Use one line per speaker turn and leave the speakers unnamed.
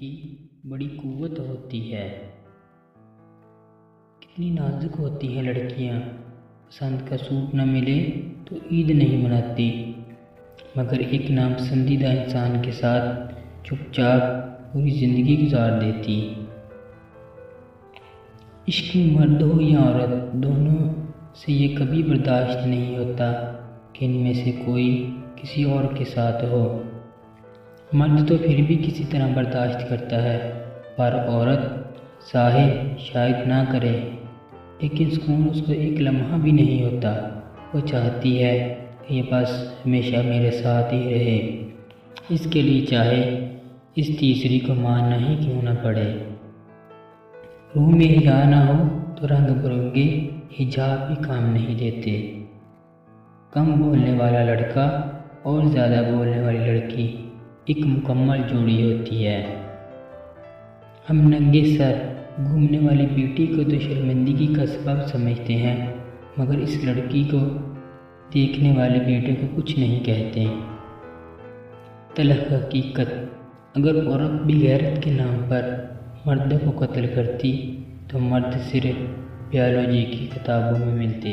की बड़ी कुव्वत होती है। कितनी नाजुक होती हैं लड़कियां। पसंद का सूट न मिले तो ईद नहीं मनाती, मगर एक नापसंदीदा इंसान के साथ चुपचाप पूरी ज़िंदगी गुजार देती। इश्क में मर्द हो या औरत, दोनों से ये कभी बर्दाश्त नहीं होता कि इनमें से कोई किसी और के साथ हो। मर्द तो फिर भी किसी तरह बर्दाश्त करता है, पर औरत चाहे शायद ना करे, लेकिन सुकून उसको एक लम्हा भी नहीं होता। वो चाहती है कि ये बस हमेशा मेरे साथ ही रहे, इसके लिए चाहे इस तीसरी को मानना ही क्यों ना पड़े। रूह में हिया ना हो तो रंग बिरंगे हिजाब भी काम नहीं देते। कम बोलने वाला लड़का और ज़्यादा बोलने वाली लड़की एक मुकम्मल जोड़ी होती है। हम नंगे सर घूमने वाली बेटी को तो शर्मिंदगी का सबब समझते हैं, मगर इस लड़की को देखने वाले बेटे को कुछ नहीं कहते। तलख हकीकत, अगर औरत भी गैरत के नाम पर मर्द को कत्ल करती तो मर्द सिर्फ बायोलॉजी की किताबों में मिलते।